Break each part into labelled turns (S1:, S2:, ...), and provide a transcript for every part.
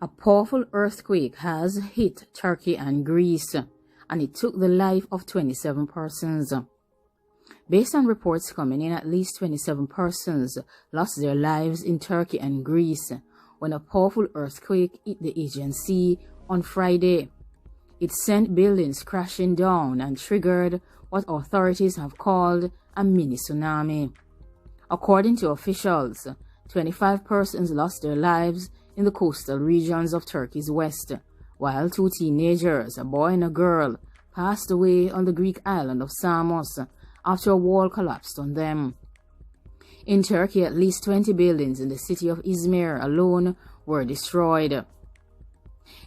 S1: A powerful earthquake has hit Turkey and Greece, and it took the life of 27 persons. Based on reports coming in, at least 27 persons lost their lives in Turkey and Greece when a powerful earthquake hit the Aegean Sea on Friday. It sent buildings crashing down and triggered what authorities have called a mini tsunami. According to officials, 25 persons lost their lives in the coastal regions of Turkey's west, while 2 teenagers, a boy and a girl, passed away on the Greek island of Samos after a wall collapsed on them. In Turkey, at least 20 buildings in the city of Izmir alone were destroyed.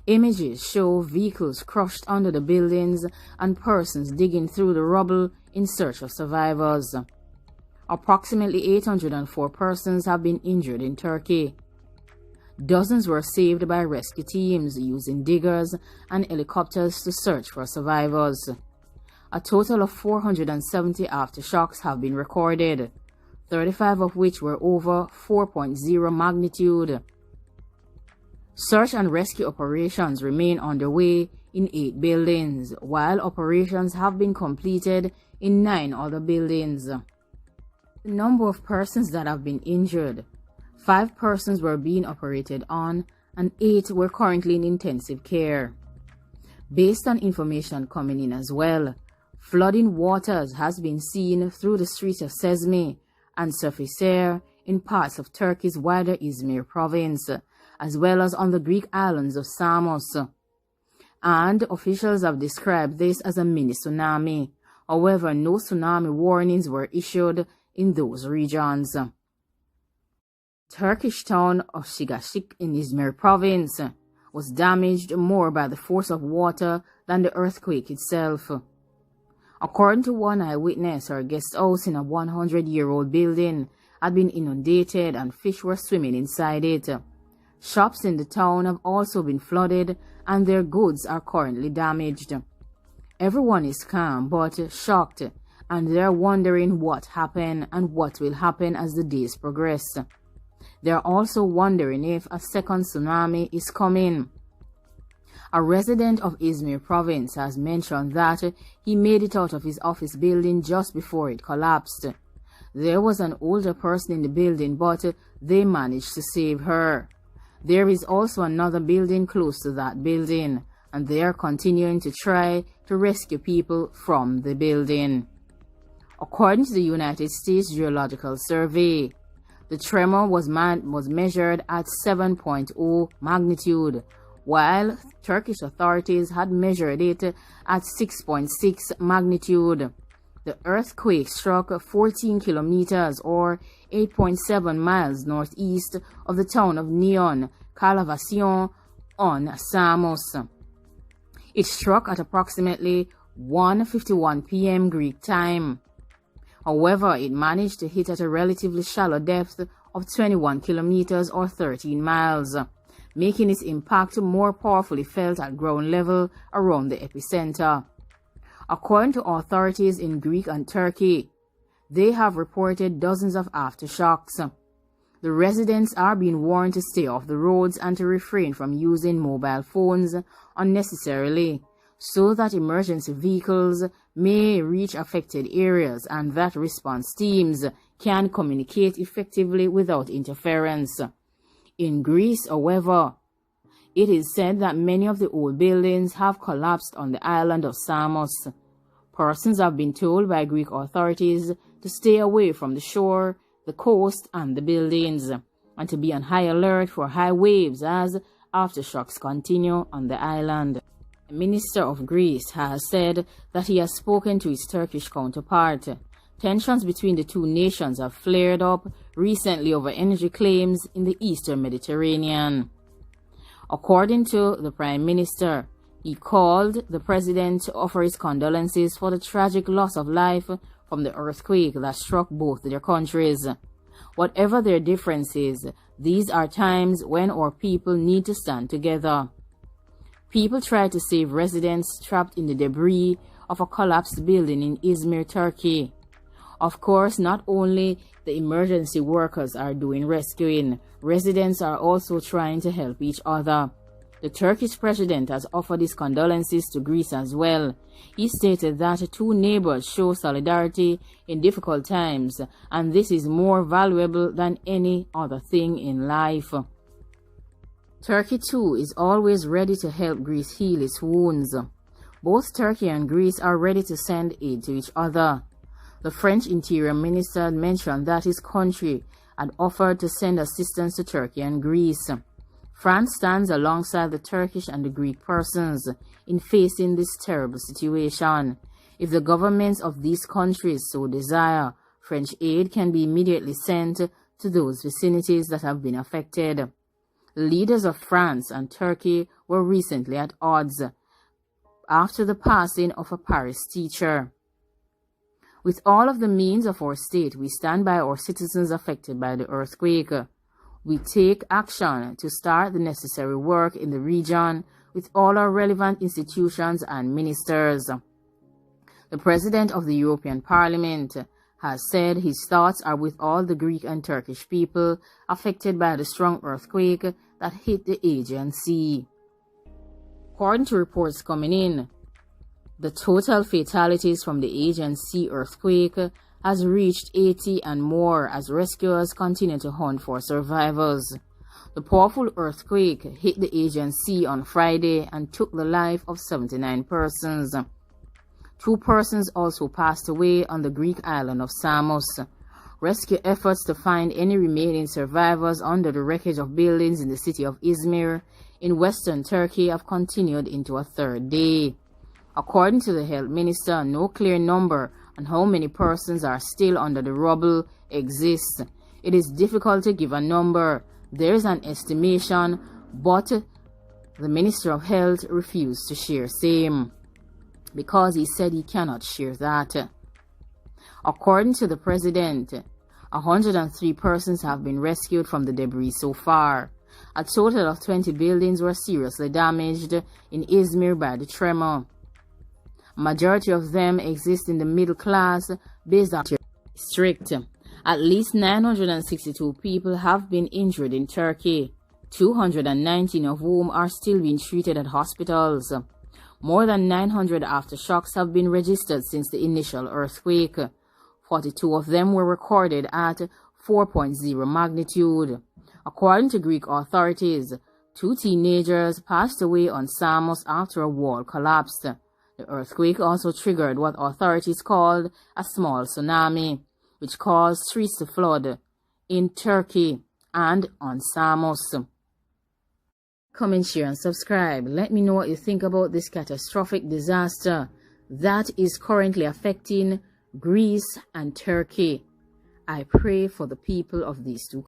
S1: Images show vehicles crushed under the buildings and persons digging through the rubble in search of survivors. Approximately 804 persons have been injured in Turkey. Dozens were saved by rescue teams using diggers and helicopters to search for survivors. A total of 470 aftershocks have been recorded, 35 of which were over 4.0 magnitude. Search and rescue operations remain underway in 8 buildings, while operations have been completed in 9 other buildings. The number of persons that have been injured: 5 persons were being operated on and 8 were currently in intensive care. Based on information coming in as well, flooding waters has been seen through the streets of Sezmi and Seferihisar in parts of Turkey's wider Izmir province, as well as on the Greek islands of Samos. And officials have described this as a mini tsunami. However, no tsunami warnings were issued in those regions. Turkish town of Shigashik in Izmir province was damaged more by the force of water than the earthquake itself. According to one eyewitness, her guest house in a 100-year-old building had been inundated and fish were swimming inside it. Shops in the town have also been flooded and their goods are currently damaged. Everyone is calm but shocked, and they're wondering what happened and what will happen as the days progress. They're also wondering if a second tsunami is coming. A resident of Izmir province has mentioned that he made it out of his office building just before it collapsed. There was an older person in the building, but they managed to save her. There is also another building close to that building, and they are continuing to try to rescue people from the building. According to the United States Geological Survey, the tremor was measured at 7.0 magnitude, while Turkish authorities had measured it at 6.6 magnitude. The earthquake struck 14 kilometers or 8.7 miles northeast of the town of Neon, Calavation on Samos. It struck at approximately 1:51 p.m. Greek time. However, it managed to hit at a relatively shallow depth of 21 kilometers or 13 miles, making its impact more powerfully felt at ground level around the epicenter. According to authorities in Greece and Turkey, they have reported dozens of aftershocks. The residents are being warned to stay off the roads and to refrain from using mobile phones unnecessarily, so that emergency vehicles may reach affected areas and that response teams can communicate effectively without interference. In Greece, however, it is said that many of the old buildings have collapsed on the island of Samos. Persons have been told by Greek authorities to stay away from the shore, the coast, and the buildings, and to be on high alert for high waves as aftershocks continue on the island. The Minister of Greece has said that he has spoken to his Turkish counterpart. Tensions between the two nations have flared up recently over energy claims in the Eastern Mediterranean. According to the Prime Minister, he called the President to offer his condolences for the tragic loss of life from the earthquake that struck both their countries. Whatever their differences, these are times when our people need to stand together. People try to save residents trapped in the debris of a collapsed building in Izmir, Turkey. Of course, not only the emergency workers are doing rescuing, residents are also trying to help each other. The Turkish president has offered his condolences to Greece as well. He stated that two neighbors show solidarity in difficult times, and this is more valuable than any other thing in life. Turkey, too, is always ready to help Greece heal its wounds. Both Turkey and Greece are ready to send aid to each other. The French Interior Minister mentioned that his country had offered to send assistance to Turkey and Greece. France stands alongside the Turkish and the Greek persons in facing this terrible situation. If the governments of these countries so desire, French aid can be immediately sent to those vicinities that have been affected. The leaders of France and Turkey were recently at odds after the passing of a Paris teacher. With all of the means of our state, we stand by our citizens affected by the earthquake. We take action to start the necessary work in the region with all our relevant institutions and ministers. The President of the European Parliament has said his thoughts are with all the Greek and Turkish people affected by the strong earthquake that hit the Aegean Sea. According to reports coming in, the total fatalities from the Aegean Sea earthquake has reached 80 and more as rescuers continue to hunt for survivors. The powerful earthquake hit the Aegean Sea on Friday and took the life of 79 persons. 2 persons also passed away on the Greek island of Samos. Rescue efforts to find any remaining survivors under the wreckage of buildings in the city of Izmir in western Turkey have continued into a third day. According to the health minister, no clear number on how many persons are still under the rubble exists. It is difficult to give a number. There is an estimation, but the Minister of Health refused to share same because he said he cannot share that. According to the president, 103 persons have been rescued from the debris so far. A total of 20 buildings were seriously damaged in Izmir by the tremor. Majority of them exist in the middle class based on district. At least 962 people have been injured in Turkey, 219 of whom are still being treated at hospitals. More than 900 aftershocks have been registered since the initial earthquake. 42 of them were recorded at 4.0 magnitude. According to Greek authorities, 2 teenagers passed away on Samos after a wall collapsed. The earthquake also triggered what authorities called a small tsunami, which caused streets to flood in Turkey and on Samos. Comment, share, and subscribe. Let me know what you think about this catastrophic disaster that is currently affecting Greece and Turkey. I pray for the people of these two